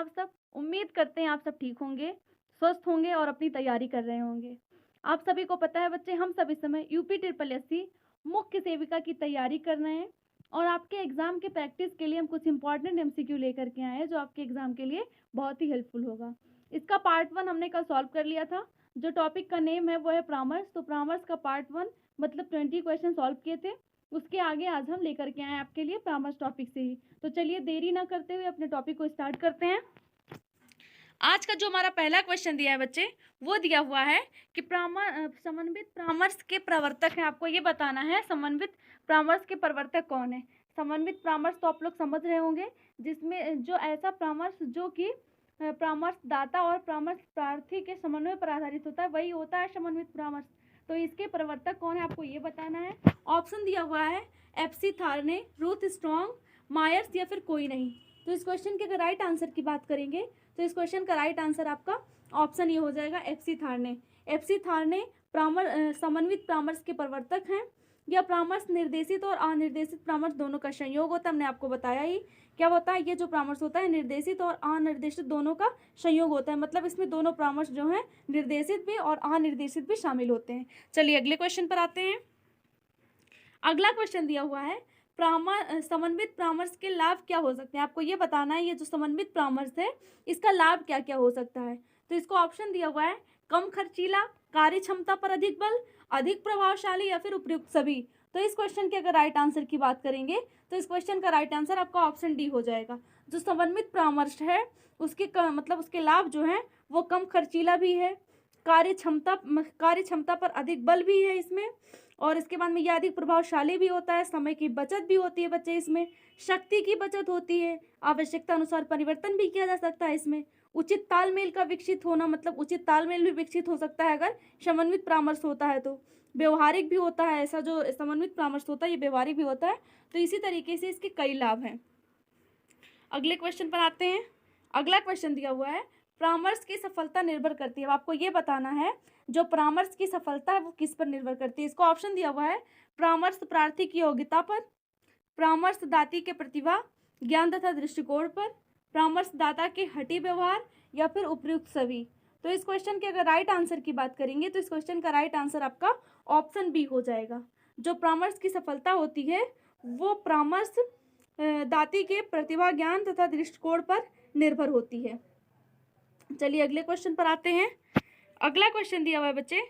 आप सब? उम्मीद करते हैं आप सब ठीक होंगे, स्वस्थ होंगे और अपनी तैयारी कर रहे होंगे। आप सभी को पता है बच्चे, हम सब इस समय यूपी ट्रिपल एससी मुख्य सेविका की तैयारी कर रहे हैं और आपके एग्ज़ाम के प्रैक्टिस के लिए हम कुछ इंपॉर्टेंट एमसीक्यू लेकर के आए हैं जो आपके एग्ज़ाम के लिए बहुत ही हेल्पफुल होगा। इसका पार्ट 1 हमने कल सॉल्व कर लिया था। जो टॉपिक का नेम है वो है परामर्श। तो परामर्श का पार्ट 1 मतलब 20 क्वेश्चन सॉल्व किए थे। उसके आगे आज हम लेकर के आए आपके लिए परामर्श टॉपिक से ही। तो चलिए देरी ना करते हुए अपने टॉपिक को स्टार्ट करते हैं। आज का जो हमारा पहला क्वेश्चन दिया है बच्चे, वो दिया हुआ है कि समन्वित परामर्श के प्रवर्तक हैं। आपको ये बताना है समन्वित परामर्श के प्रवर्तक कौन है। समन्वित परामर्श तो आप लोग समझ रहे होंगे, जिसमें जो ऐसा परामर्श जो कि परामर्शदाता और परामर्श प्रार्थी के समन्वय पर आधारित होता है, वही होता है समन्वित परामर्श। तो इसके प्रवर्तक कौन है आपको ये बताना है। ऑप्शन दिया हुआ है FC थारने, रूथ स्ट्रॉन्ग, मायर्स या फिर कोई नहीं। तो इस क्वेश्चन के अगर राइट आंसर की बात करेंगे तो इस क्वेश्चन का राइट आंसर आपका ऑप्शन ये हो जाएगा FC थारने। FC थारने समन्वित परामर्श के प्रवर्तक हैं। यह परामर्श निर्देशित और अनिर्देशित परामर्श दोनों का संयोग होता है। हमने आपको बताया ही क्या होता है, ये जो परामर्श होता है निर्देशित और अनिर्देशित दोनों का संयोग होता है। मतलब इसमें दोनों परामर्श जो है निर्देशित भी और अनिर्देशित भी शामिल होते हैं। चलिए अगले क्वेश्चन पर आते हैं। अगला क्वेश्चन दिया हुआ है समन्वित परामर्श के लाभ क्या हो सकते हैं। आपको ये बताना है ये जो समन्वित परामर्श है इसका लाभ क्या क्या हो सकता है। तो इसको ऑप्शन दिया हुआ है कम खर्चीला, कार्य क्षमता पर अधिक बल, अधिक प्रभावशाली या फिर उपयुक्त सभी। तो इस क्वेश्चन के अगर राइट आंसर की बात करेंगे तो इस क्वेश्चन का राइट आंसर आपका ऑप्शन डी हो जाएगा। जो समन्वित परामर्श है उसके मतलब उसके लाभ जो है वो कम खर्चीला भी है, कार्य क्षमता पर अधिक बल भी है इसमें, और इसके बाद में यह अधिक प्रभावशाली भी होता है, समय की बचत भी होती है बच्चे इसमें, शक्ति की बचत होती है, आवश्यकता अनुसार परिवर्तन भी किया जा सकता है इसमें, उचित तालमेल का विकसित होना, मतलब उचित तालमेल भी विकसित हो सकता है अगर समन्वित परामर्श होता है तो, व्यवहारिक भी होता है। ऐसा जो समन्वित परामर्श होता है ये व्यवहारिक भी होता है। तो इसी तरीके से इसके कई लाभ हैं। अगले क्वेश्चन पर आते हैं। अगला क्वेश्चन दिया हुआ है परामर्श की सफलता निर्भर करती है। आपको ये बताना है जो परामर्श की सफलता है वो किस पर निर्भर करती है। इसको ऑप्शन दिया हुआ है परामर्श प्रार्थी की योग्यता पर, परामर्शदाता के प्रतिभा, ज्ञान तथा दृष्टिकोण पर, परामर्शदाता के हठी व्यवहार या फिर उपयुक्त सभी। तो इस क्वेश्चन के अगर राइट आंसर की बात करेंगे तो इस क्वेश्चन का राइट आंसर आपका ऑप्शन बी हो जाएगा। जो परामर्श की सफलता होती है वो परामर्श दाती के प्रतिभा, ज्ञान तथा दृष्टिकोण पर निर्भर होती है। चलिए अगले क्वेश्चन पर आते हैं। अगला क्वेश्चन दिया हुआ है बच्चे,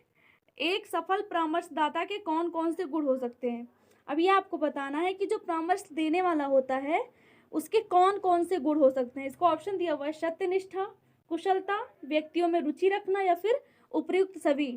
एक सफल परामर्शदाता के कौन कौन से गुण हो सकते हैं। अब ये आपको बताना है कि जो परामर्श देने वाला होता है उसके कौन कौन से गुण हो सकते हैं। इसको ऑप्शन दिया हुआ है सत्यनिष्ठा, कुशलता, व्यक्तियों में रुचि रखना या फिर उपयुक्त सभी।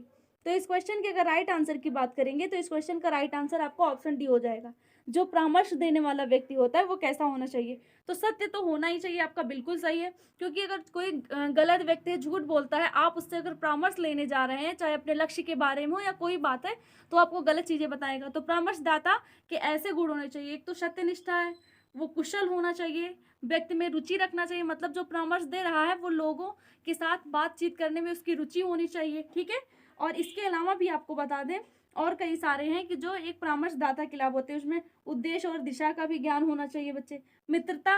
तो इस क्वेश्चन के अगर राइट आंसर की बात करेंगे तो इस क्वेश्चन का राइट आंसर आपको ऑप्शन डी हो जाएगा। जो परामर्श देने वाला व्यक्ति होता है वो कैसा होना चाहिए। तो सत्य तो होना ही चाहिए, आपका बिल्कुल सही है, क्योंकि अगर कोई गलत व्यक्ति है, झूठ बोलता है, आप उससे अगर परामर्श लेने जा रहे हैं चाहे अपने लक्ष्य के बारे में हो या कोई बात है तो आपको गलत चीज़ें बताएगा। तो परामर्शदाता के ऐसे गुण होने चाहिए, एक तो सत्यनिष्ठा है, वो कुशल होना चाहिए, व्यक्ति में रुचि रखना चाहिए, मतलब जो परामर्श दे रहा है वो लोगों के साथ बातचीत करने में उसकी रुचि होनी चाहिए, ठीक है। और इसके अलावा भी आपको बता दें और कई सारे हैं कि जो एक परामर्शदाता के लाभ होते हैं उसमें उद्देश्य और दिशा का भी ज्ञान होना चाहिए बच्चे, मित्रता,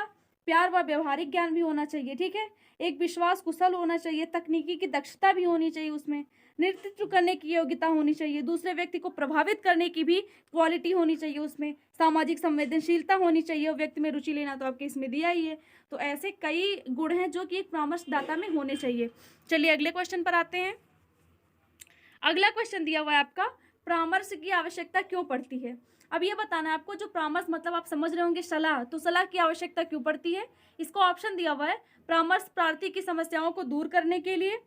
प्यार व व्यवहारिक ज्ञान भी होना चाहिए, ठीक है। एक विश्वास कुशल होना चाहिए, तकनीकी की दक्षता भी होनी चाहिए, उसमें नेतृत्व करने की योग्यता होनी चाहिए, दूसरे व्यक्ति को प्रभावित करने की भी क्वालिटी होनी चाहिए, उसमें सामाजिक संवेदनशीलता होनी चाहिए और व्यक्ति में रुचि लेना तो आपके इसमें दिया ही है। तो ऐसे कई गुण हैं जो कि एक परामर्शदाता में होने चाहिए। चलिए अगले क्वेश्चन पर आते हैं। अगला क्वेश्चन दिया हुआ है आपका परामर्श की आवश्यकता क्यों पड़ती है। अब ये बताना है आपको, जो परामर्श मतलब आप समझ रहे होंगे सलाह, तो सलाह की आवश्यकता क्यों पड़ती है। इसको ऑप्शन दिया हुआ है परामर्श प्रार्थी की समस्याओं को दूर करने के लिए,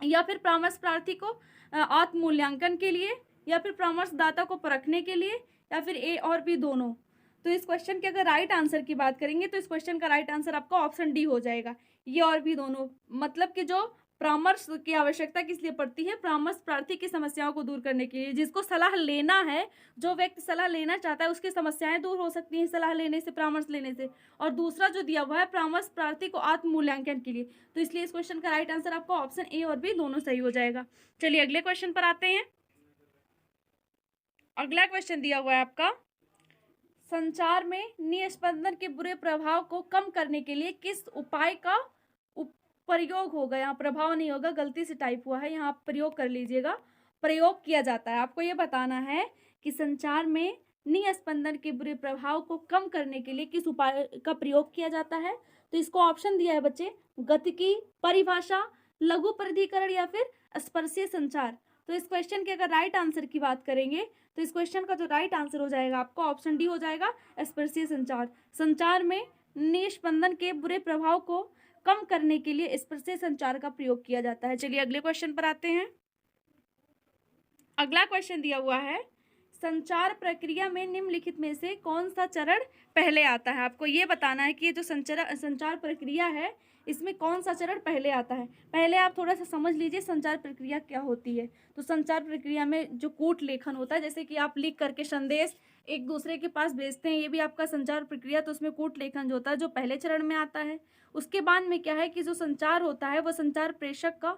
या फिर परामर्श प्रार्थी को आत्म मूल्यांकन के लिए, या फिर परामर्शदाता को परखने के लिए, या फिर ए और बी दोनों। तो इस क्वेश्चन के अगर राइट आंसर की बात करेंगे तो इस क्वेश्चन का राइट आंसर आपका ऑप्शन डी हो जाएगा, ये और भी दोनों। मतलब कि जो परामर्श की आवश्यकता किस लिए पड़ती है, परामर्श प्रार्थी की समस्याओं को दूर करने के लिए। जिसको सलाह लेना है, जो व्यक्ति सलाह लेना चाहता है उसकी समस्याएं दूर हो सकती हैं सलाह लेने से, परामर्श लेने से। और दूसरा जो दिया हुआ है परामर्श प्रार्थी को आत्म मूल्यांकन के लिए, तो इसलिए इस क्वेश्चन का राइट आंसर आपका ऑप्शन ए और बी दोनों सही हो जाएगा। चलिए अगले क्वेश्चन पर आते हैं। अगला क्वेश्चन दिया हुआ है आपका, संचार में निस्पंदन के बुरे प्रभाव को कम करने के लिए किस उपाय का प्रयोग होगा, यहाँ प्रभाव नहीं होगा, गलती से टाइप हुआ है, यहाँ आप प्रयोग कर लीजिएगा। प्रयोग किया जाता है। आपको ये बताना है कि संचार में निस्पंदन के बुरे प्रभाव को कम करने के लिए किस उपाय का प्रयोग किया जाता है। तो इसको ऑप्शन दिया है बच्चे, गतिकी, परिभाषा, लघु प्राधिकरण या फिर स्पर्शीय संचार। तो इस क्वेश्चन के अगर राइट आंसर की बात करेंगे तो इस क्वेश्चन का जो राइट आंसर हो जाएगा आपका ऑप्शन डी हो जाएगा, स्पर्शीय संचार। संचार में निस्पंदन के बुरे प्रभाव को कम करने के लिए स्पर्शीय संचार का प्रयोग किया जाता है। चलिए अगले क्वेश्चन पर आते हैं। अगला क्वेश्चन दिया हुआ है, संचार प्रक्रिया में निम्नलिखित में से कौन सा चरण पहले आता है। आपको ये बताना है कि ये जो संचार प्रक्रिया है इसमें कौन सा चरण पहले आता है। पहले आप थोड़ा सा समझ लीजिए संचार प्रक्रिया क्या होती है। तो संचार प्रक्रिया में जो कूट लेखन होता है, जैसे कि आप लिख करके संदेश एक दूसरे के पास भेजते हैं, ये भी आपका संचार प्रक्रिया। तो उसमें कूट लेखन जो होता है जो पहले चरण में आता है। उसके बाद में क्या है कि जो संचार होता है वह संचार प्रेषक का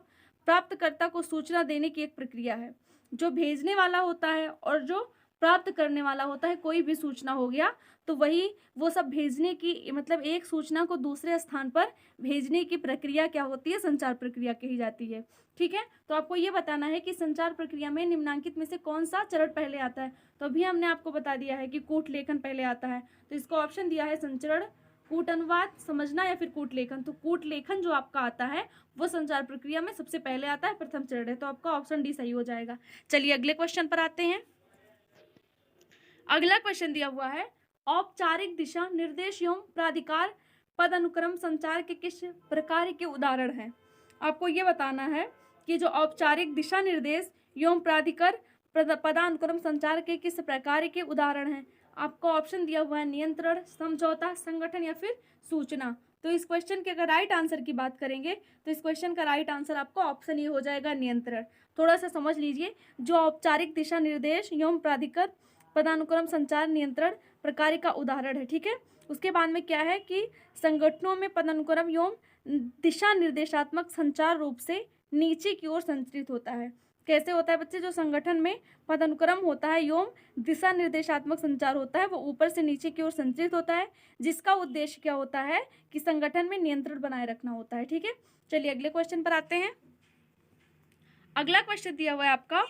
प्राप्तकर्ता को सूचना देने की एक प्रक्रिया है। जो भेजने वाला होता है और जो प्राप्त करने वाला होता है, कोई भी सूचना हो गया तो वही वो सब भेजने की, मतलब एक सूचना को दूसरे स्थान पर भेजने की प्रक्रिया क्या होती है, संचार प्रक्रिया कही जाती है। ठीक है, तो आपको ये बताना है कि संचार प्रक्रिया में निम्नलिखित में से कौन सा चरण पहले आता है। तो अभी हमने आपको बता दिया है कि कूट लेखन पहले आता है, तो इसको ऑप्शन दिया है संचरण, कूट अनुवाद समझना या फिर कूट लेखन। तो कूट लेखन जो आपका आता है वो संचार प्रक्रिया में सबसे पहले आता है, प्रथम चरण है। तो आपका ऑप्शन डी सही हो जाएगा। चलिए अगले क्वेश्चन पर आते हैं। अगला क्वेश्चन दिया हुआ है, औपचारिक दिशा निर्देश एवं प्राधिकार पद अनुक्रम संचार के किस प्रकार के उदाहरण हैं। आपको ये बताना है कि जो औपचारिक दिशा निर्देश एवं प्राधिकार पदानुक्रम संचार के किस प्रकार के उदाहरण हैं। आपको ऑप्शन दिया हुआ है नियंत्रण, समझौता, संगठन या फिर सूचना। तो इस क्वेश्चन के अगर राइट आंसर की बात करेंगे तो इस क्वेश्चन का राइट आंसर आपका ऑप्शन ये हो जाएगा, नियंत्रण। थोड़ा सा समझ लीजिए, जो औपचारिक दिशा निर्देश एवं प्राधिकार पदानुक्रम संचार नियंत्रण प्रकार का उदाहरण है। ठीक है, उसके बाद में क्या है कि संगठनों में पदानुक्रम एवं दिशा निर्देशात्मक संचार रूप से नीचे की ओर संचरित होता है। कैसे होता है बच्चे, जो संगठन में पदानुक्रम होता है एवं दिशा निर्देशात्मक संचार होता है वो ऊपर से नीचे की ओर संचरित होता है, जिसका उद्देश्य क्या होता है कि संगठन में नियंत्रण बनाए रखना होता है। ठीक है, चलिए अगले क्वेश्चन पर आते हैं। अगला क्वेश्चन दिया हुआ है आपका,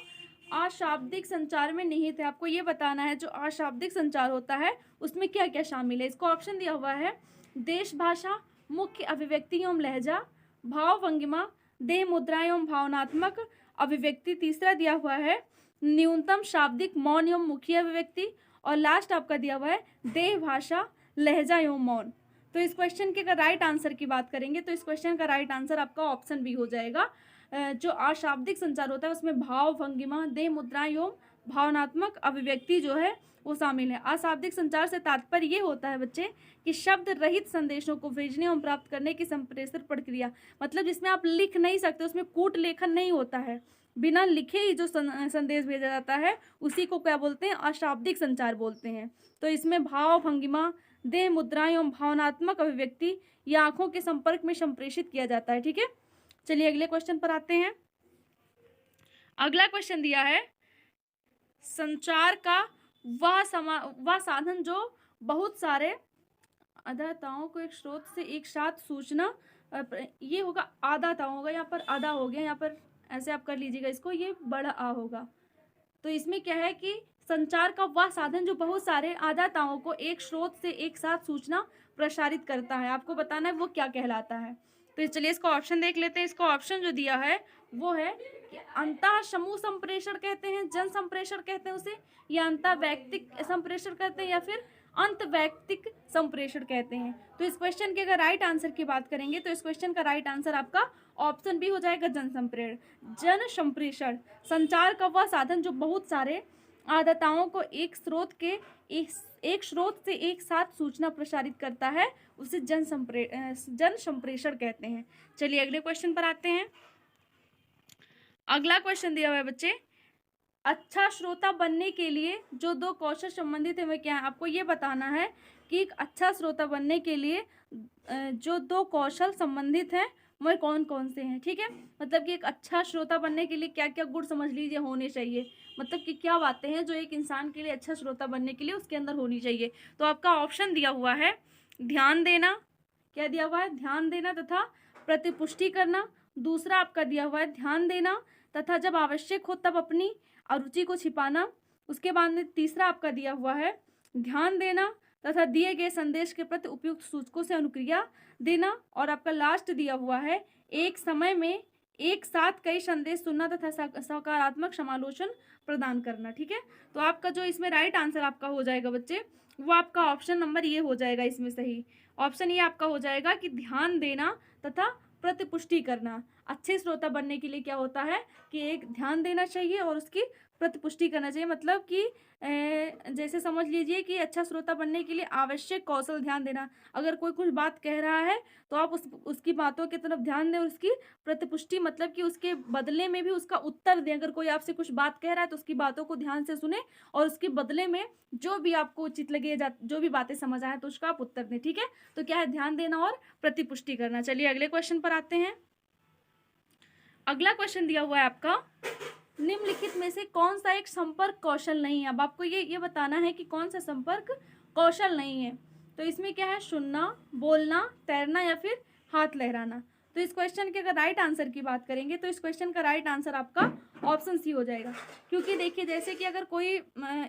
अशाब्दिक संचार में निहित है। आपको ये बताना है जो अशाब्दिक संचार होता है उसमें क्या क्या शामिल है। इसको ऑप्शन दिया हुआ है देश भाषा, मुख्य अभिव्यक्ति एवं लहजा, भाव भंगिमा, देह मुद्रा एवं भावनात्मक अभिव्यक्ति। तीसरा दिया हुआ है न्यूनतम शाब्दिक मौन एवं मुख्य अभिव्यक्ति, और लास्ट आपका दिया हुआ है देह भाषा, लहजा एवं मौन। तो इस क्वेश्चन के अगर राइट आंसर की बात करेंगे तो इस क्वेश्चन का राइट आंसर आपका ऑप्शन बी हो जाएगा। जो अशाब्दिक संचार होता है उसमें भाव भंगिमा, देह मुद्रा एवं भावनात्मक अभिव्यक्ति जो है वो शामिल है। अशाब्दिक संचार से तात्पर्य ये होता है बच्चे कि शब्द रहित संदेशों को भेजने एवं प्राप्त करने की संप्रेषण प्रक्रिया, मतलब जिसमें आप लिख नहीं सकते, उसमें कूट लेखन नहीं होता है, बिना लिखे ही जो संदेश भेजा जाता है उसी को क्या बोलते हैं, अशाब्दिक संचार बोलते हैं। तो इसमें भाव भंगिमा, देह मुद्रा एवं भावनात्मक अभिव्यक्ति या आंखों के संपर्क में संप्रेषित किया जाता है। ठीक है, चलिए अगले क्वेश्चन पर आते हैं। अगला क्वेश्चन दिया है, संचार का वह साधन जो बहुत सारे आदाताओं को एक स्रोत से एक साथ सूचना, ये होगा आदाताओं होगा, यहाँ पर आदा हो गया, यहाँ पर ऐसे आप कर लीजिएगा इसको, ये बड़ा आ होगा। तो इसमें क्या है कि संचार का वह साधन जो बहुत सारे आदाताओं को एक स्रोत से एक साथ सूचना प्रसारित करता है। आपको बताना है वो क्या कहलाता है। तो चलिए इसको ऑप्शन देख लेते हैं। इसको ऑप्शन जो दिया है वो है कि अंतः समूह संप्रेषण कहते हैं, जन संप्रेषण कहते हैं उसे, या अंतः वैयक्तिक संप्रेषण कहते हैं, या फिर अंत वैयक्तिक संप्रेषण कहते हैं। तो इस क्वेश्चन के अगर राइट आंसर की बात करेंगे तो इस क्वेश्चन का राइट आंसर आपका ऑप्शन बी हो जाएगा, जन संप्रेषण। संचार का वह साधन जो बहुत सारे आदाताओं को एक स्रोत से एक साथ सूचना प्रसारित करता है उसे जन संप्रेषण कहते हैं। चलिए अगले क्वेश्चन पर आते हैं। अगला क्वेश्चन दिया हुआ है बच्चे, अच्छा श्रोता बनने के लिए जो दो कौशल संबंधित है वे क्या है। आपको ये बताना है कि एक अच्छा श्रोता बनने के लिए जो दो कौशल संबंधित हैं वह कौन कौन से हैं। ठीक है, मतलब कि एक अच्छा श्रोता बनने के लिए क्या क्या गुण समझ लीजिए होने चाहिए, मतलब कि क्या बातें हैं जो एक इंसान के लिए अच्छा श्रोता बनने के लिए उसके अंदर होनी चाहिए। तो आपका ऑप्शन दिया हुआ है ध्यान देना, क्या दिया हुआ है, ध्यान देना तथा प्रतिपुष्टि करना, दूसरा आपका दिया हुआ है ध्यान देना तथा जब आवश्यक हो तब अपनी अरुचि को छिपाना। उसके बाद में तीसरा आपका दिया हुआ है ध्यान देना तथा दिए गए संदेश के प्रति उपयुक्त सूचकों से अनुक्रिया देना। और आपका लास्ट दिया हुआ है एक समय में एक साथ कई संदेश सुनना तथा सकारात्मक समालोचन प्रदान करना। ठीक है, तो आपका जो इसमें राइट आंसर आपका हो जाएगा बच्चे, वो आपका ऑप्शन नंबर ये हो जाएगा। इसमें सही ऑप्शन ये आपका हो जाएगा कि ध्यान देना तथा प्रतिपुष्टि करना। अच्छे श्रोता बनने के लिए क्या होता है कि एक ध्यान देना चाहिए और उसकी प्रतिपुष्टि करना चाहिए। मतलब कि जैसे समझ लीजिए कि अच्छा श्रोता बनने के लिए आवश्यक कौशल ध्यान देना। अगर कोई कुछ बात कह रहा है तो आप उसकी बातों की तरफ ध्यान दें और उसकी प्रतिपुष्टि मतलब कि उसके बदले में भी उसका उत्तर दें। अगर कोई आपसे कुछ बात कह रहा है तो उसकी बातों को ध्यान से सुने और उसके बदले में जो भी आपको उचित लगे जो भी बातें समझ आए तो उसका आप उत्तर दें। ठीक है, तो क्या है ध्यान देना और प्रतिपुष्टि करना। चलिए अगले क्वेश्चन पर आते हैं। अगला क्वेश्चन दिया हुआ है आपका, निम्नलिखित में से कौन सा एक संपर्क कौशल नहीं है। अब आपको ये बताना है कि कौन सा संपर्क कौशल नहीं है। तो इसमें क्या है, सुनना, बोलना, तैरना या फिर हाथ लहराना। तो इस क्वेश्चन के अगर राइट आंसर की बात करेंगे तो इस क्वेश्चन का राइट आंसर आपका ऑप्शन सी हो जाएगा। क्योंकि देखिए जैसे कि अगर कोई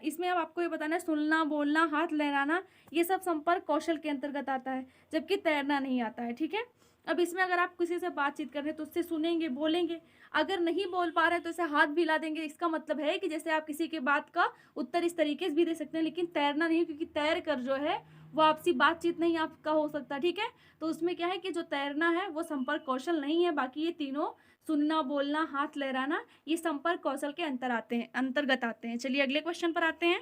इसमें अब आपको ये बताना है सुनना, बोलना, हाथ लहराना ये सब संपर्क कौशल के अंतर्गत आता है, जबकि तैरना नहीं आता है। ठीक है, अब इसमें अगर आप किसी से बातचीत कर रहे हैं तो उससे सुनेंगे, बोलेंगे, अगर नहीं बोल पा रहे तो इसे हाथ भी हिला देंगे। इसका मतलब है कि जैसे आप किसी के बात का उत्तर इस तरीके से भी दे सकते हैं, लेकिन तैरना नहीं, क्योंकि तैर कर जो है वो आपसी बातचीत नहीं आपका हो सकता। ठीक है, तो उसमें क्या है कि जो तैरना है वो संपर्क कौशल नहीं है। बाकी ये तीनों सुनना, बोलना, हाथ लहराना ये संपर्क कौशल के अंतर्गत आते हैं। चलिए अगले क्वेश्चन पर आते हैं।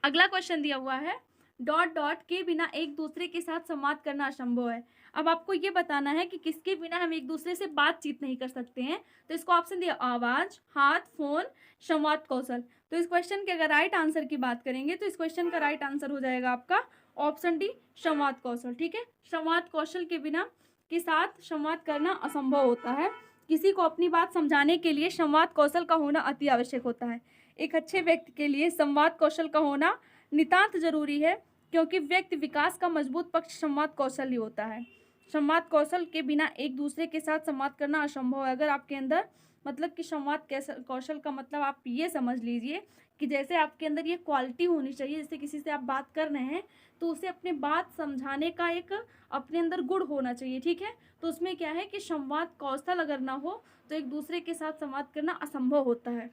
अगला क्वेश्चन दिया हुआ है, डॉट डॉट के बिना एक दूसरे के साथ संवाद करना असंभव है। अब आपको ये बताना है कि किसके बिना हम एक दूसरे से बातचीत नहीं कर सकते हैं। तो इसको ऑप्शन दिया आवाज, हाथ, फोन, संवाद कौशल। तो इस क्वेश्चन के अगर राइट आंसर की बात करेंगे तो इस क्वेश्चन का राइट आंसर हो जाएगा आपका ऑप्शन डी, संवाद कौशल। ठीक है, संवाद कौशल के बिना के साथ संवाद करना असंभव होता है। किसी को अपनी बात समझाने के लिए संवाद कौशल का होना अति आवश्यक होता है। एक अच्छे व्यक्ति के लिए संवाद कौशल का होना नितांत जरूरी है, क्योंकि व्यक्ति विकास का मजबूत पक्ष संवाद कौशल ही होता है। संवाद कौशल के बिना एक दूसरे के साथ संवाद करना असंभव है। अगर आपके अंदर मतलब कि संवाद कौशल का मतलब आप ये समझ लीजिए कि जैसे आपके अंदर ये क्वालिटी होनी चाहिए, जैसे किसी से आप बात कर रहे हैं तो उसे अपनी बात समझाने का एक अपने अंदर गुण होना चाहिए। ठीक है, तो उसमें क्या है कि संवाद कौशल अगर ना हो तो एक दूसरे के साथ संवाद करना असंभव होता है।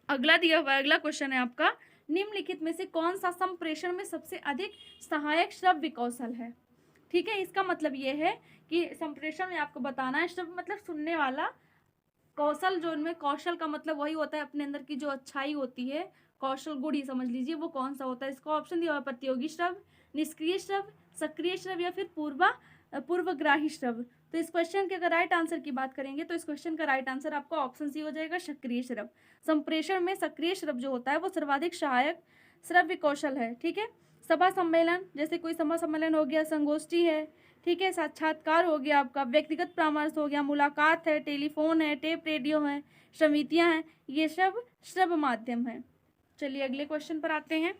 अगला दिया हुआ अगला क्वेश्चन है आपका, निम्नलिखित में से कौन सा संप्रेषण में सबसे अधिक सहायक श्रव्य कौशल है। ठीक है, इसका मतलब ये है कि संप्रेषण में आपको बताना है, श्रव्य मतलब सुनने वाला, कौशल जो उनमें कौशल का मतलब वही होता है अपने अंदर की जो अच्छाई होती है, कौशल गुण ही समझ लीजिए, वो कौन सा होता है। इसको ऑप्शन दिया हुआ प्रतियोगी श्रव्य, निष्क्रिय श्रव्य, सक्रिय श्रव्य या फिर पूर्वग्राही श्रव्य। तो इस क्वेश्चन के अगर राइट आंसर की बात करेंगे तो इस क्वेश्चन का राइट आंसर आपका ऑप्शन सी हो जाएगा, सक्रिय श्रव्य। संप्रेषण में सक्रिय श्रव्य जो होता है वो सर्वाधिक सहायक श्रव्य कौशल है। ठीक है, सभा सम्मेलन, जैसे कोई सभा सम्मेलन हो गया, संगोष्ठी है, ठीक है, साक्षात्कार हो गया, आपका व्यक्तिगत परामर्श हो गया, मुलाकात है, टेलीफोन है, टेप रेडियो है, समितियां हैं, ये सब श्रव्य माध्यम है। चलिए अगले क्वेश्चन पर आते हैं।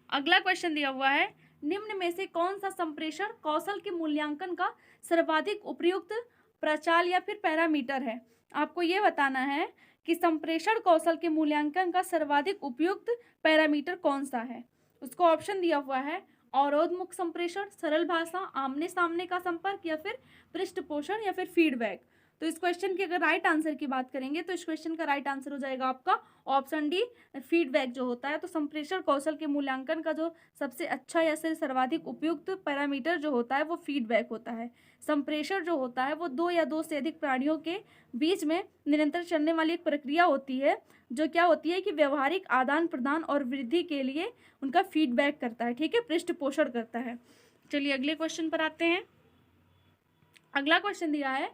अगला क्वेश्चन दिया हुआ है, निम्न में से कौन सा संप्रेषण कौशल के मूल्यांकन का सर्वाधिक उपयुक्त प्रचाल या फिर पैरामीटर है। आपको ये बताना है कि संप्रेषण कौशल के मूल्यांकन का सर्वाधिक उपयुक्त पैरामीटर कौन सा है। उसको ऑप्शन दिया हुआ है अवरोधमुक्त संप्रेषण, सरल भाषा, आमने सामने का संपर्क या फिर पृष्ठपोषण या फिर फीडबैक। तो इस क्वेश्चन के अगर राइट आंसर की बात करेंगे तो इस क्वेश्चन का राइट आंसर हो जाएगा आपका ऑप्शन डी, फीडबैक जो होता है। तो संप्रेषण कौशल के मूल्यांकन का जो सबसे अच्छा या फिर सर्वाधिक उपयुक्त पैरामीटर जो होता है वो फीडबैक होता है। संप्रेषण जो होता है वो दो या दो से अधिक प्राणियों के बीच में निरंतर चलने वाली एक प्रक्रिया होती है, जो क्या होती है कि व्यवहारिक आदान प्रदान और वृद्धि के लिए उनका फीडबैक करता है। ठीक है, पृष्ठपोषण करता है। चलिए अगले क्वेश्चन पर आते हैं। अगला क्वेश्चन दिया है,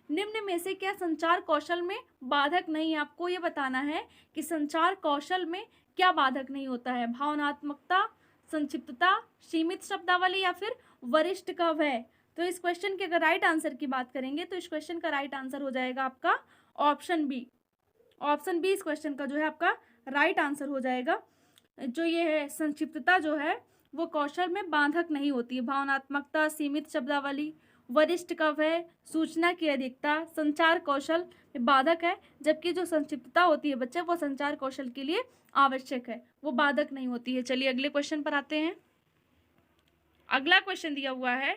निम्न में से क्या संचार कौशल में बाधक नहीं है। आपको ये बताना है कि संचार कौशल में क्या बाधक नहीं होता है। भावनात्मकता, संक्षिप्तता, सीमित शब्दावली या फिर वरिष्ठ का भय। तो इस क्वेश्चन के अगर राइट आंसर की बात करेंगे तो इस क्वेश्चन का राइट आंसर हो जाएगा आपका ऑप्शन बी। ऑप्शन बी इस क्वेश्चन का जो है आपका राइट आंसर हो जाएगा। जो ये है संक्षिप्तता जो है वो कौशल में बाधक नहीं होती है। भावनात्मकता, सीमित शब्दावली, वरिष्ठ का भय, सूचना की अधिकता संचार कौशल में बाधक है, जबकि जो संक्षिप्तता होती है बच्चे वो संचार कौशल के लिए आवश्यक है, वो बाधक नहीं होती है। चलिए अगले क्वेश्चन पर आते हैं। अगला क्वेश्चन दिया हुआ है,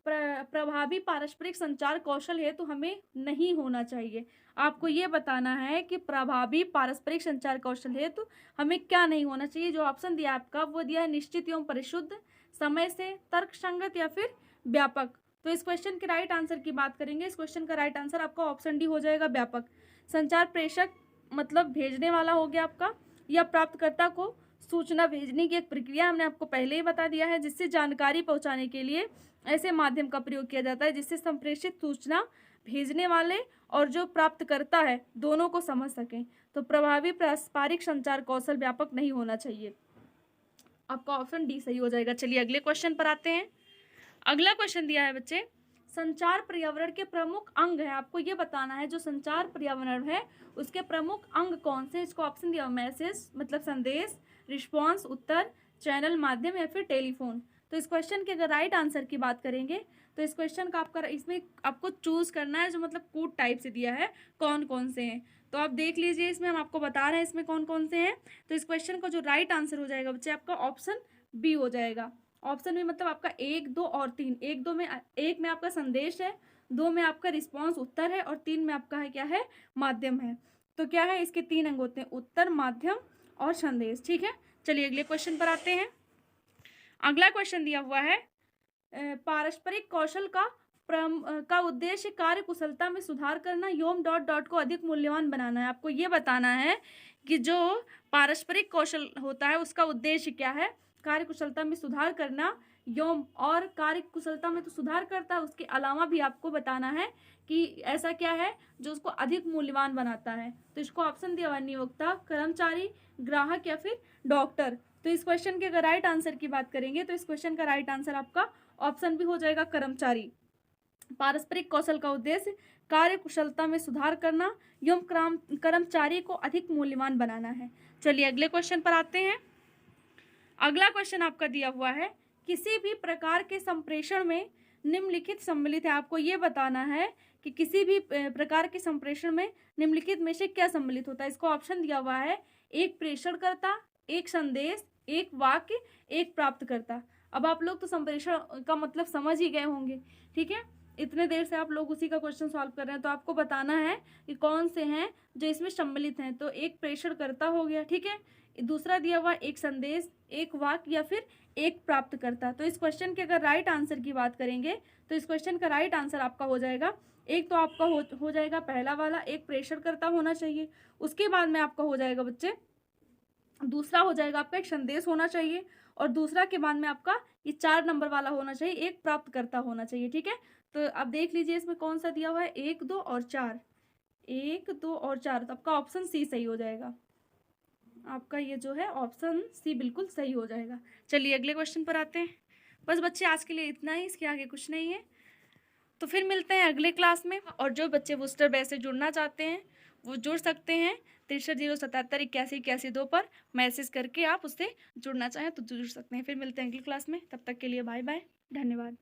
प्रभावी पारस्परिक संचार कौशल है तो हमें नहीं होना चाहिए। आपको ये बताना है कि प्रभावी पारस्परिक संचार कौशल है तो हमें क्या नहीं होना चाहिए। जो ऑप्शन दिया आपका वो दिया है निश्चित एवं परिशुद्ध, समय से, तर्कसंगत या फिर व्यापक। तो इस क्वेश्चन के राइट आंसर की बात करेंगे, इस क्वेश्चन का राइट आंसर आपका ऑप्शन डी हो जाएगा, व्यापक। संचार प्रेषक मतलब भेजने वाला हो गया आपका, या प्राप्तकर्ता को सूचना भेजने की एक प्रक्रिया हमने आपको पहले ही बता दिया है, जिससे जानकारी पहुंचाने के लिए ऐसे माध्यम का प्रयोग किया जाता है जिससे संप्रेषित सूचना भेजने वाले और जो प्राप्तकर्ता है दोनों को समझ सकें। तो प्रभावी पारस्परिक संचार कौशल व्यापक नहीं होना चाहिए, आपका ऑप्शन डी सही हो जाएगा। चलिए अगले क्वेश्चन पर आते हैं। अगला क्वेश्चन दिया है बच्चे, संचार पर्यावरण के प्रमुख अंग है। आपको ये बताना है जो संचार पर्यावरण है उसके प्रमुख अंग कौन से। इसको ऑप्शन दिया, मैसेज मतलब संदेश, रिस्पॉन्स उत्तर, चैनल माध्यम या फिर टेलीफोन। तो इस क्वेश्चन के अगर राइट आंसर की बात करेंगे तो इस क्वेश्चन का आपका इसमें आपको चूज करना है जो मतलब कूट टाइप से दिया है कौन कौन से हैं। तो आप देख लीजिए, इसमें हम आपको बता रहे हैं इसमें कौन कौन से हैं। तो इस क्वेश्चन का जो राइट आंसर हो जाएगा बच्चे आपका ऑप्शन बी हो जाएगा। ऑप्शन बी मतलब आपका 1, 2 और 3। 1 में आपका संदेश है, 2 में आपका रिस्पॉन्स उत्तर है और 3 में आपका है क्या है, माध्यम है। तो क्या है, इसके 3 अंग होते हैं, उत्तर, माध्यम और संदेश। ठीक है, चलिए अगले क्वेश्चन पर आते हैं। अगला क्वेश्चन दिया हुआ है, पारस्परिक कौशल का उद्देश्य कार्य कुशलता में सुधार करना एवं डॉट डॉट को अधिक मूल्यवान बनाना है। आपको ये बताना है कि जो पारस्परिक कौशल होता है उसका उद्देश्य क्या है, कार्य कुशलता में सुधार करना एवं, और कार्य कुशलता में तो सुधार करता है, उसके अलावा भी आपको बताना है कि ऐसा क्या है जो उसको अधिक मूल्यवान बनाता है। तो इसको ऑप्शन दिया हुआ, नियोक्ता, कर्मचारी, ग्राहक या फिर डॉक्टर। तो इस क्वेश्चन के अगर राइट आंसर की बात करेंगे तो इस क्वेश्चन का राइट आंसर आपका ऑप्शन भी हो जाएगा, कर्मचारी। पारस्परिक कौशल का उद्देश्य कार्य कुशलता में सुधार करना एवं कर्मचारी को अधिक मूल्यवान बनाना है। चलिए अगले क्वेश्चन पर आते हैं। अगला क्वेश्चन आपका दिया हुआ है, किसी भी प्रकार के संप्रेषण में निम्नलिखित सम्मिलित है। आपको ये बताना है कि किसी भी प्रकार के संप्रेषण में निम्नलिखित में से क्या सम्मिलित होता है। इसको ऑप्शन दिया हुआ है, एक प्रेषणकर्ता, एक संदेश, एक वाक्य, एक प्राप्तकर्ता। अब आप लोग तो संप्रेषण का मतलब समझ ही गए होंगे, ठीक है, इतने देर से आप लोग उसी का क्वेश्चन सॉल्व कर रहे हैं। तो आपको बताना है कि कौन से हैं जो इसमें सम्मिलित हैं। तो एक प्रेषणकर्ता हो गया, ठीक है, दूसरा दिया हुआ एक संदेश, एक वाक्य या फिर एक प्राप्तकर्ता। तो इस क्वेश्चन के अगर राइट आंसर की बात करेंगे तो इस क्वेश्चन का राइट आंसर आपका हो जाएगा, एक तो आपका हो जाएगा पहला वाला, एक प्रेषणकर्ता होना चाहिए। उसके बाद में आपका हो जाएगा बच्चे, दूसरा हो जाएगा आपका एक संदेश होना चाहिए, और दूसरा के बाद में आपका ये 4 नंबर वाला होना चाहिए, एक प्राप्तकर्ता होना चाहिए। ठीक है, तो अब देख लीजिए इसमें कौन सा दिया हुआ है, 1, 2 और 4, 1, 2 और 4। तो आपका ऑप्शन सी सही हो जाएगा, आपका ये जो है ऑप्शन सी बिल्कुल सही हो जाएगा। चलिए अगले क्वेश्चन पर आते हैं। बस बच्चे आज के लिए इतना ही, इसके आगे कुछ नहीं है। तो फिर मिलते हैं अगले क्लास में, और जो बच्चे बूस्टर बैच से जुड़ना चाहते हैं वो जुड़ सकते हैं 63077182 पर मैसेज करके आप उससे जुड़ना चाहें तो जुड़ सकते हैं। फिर मिलते हैं अगली क्लास में, तब तक के लिए बाय बाय, धन्यवाद।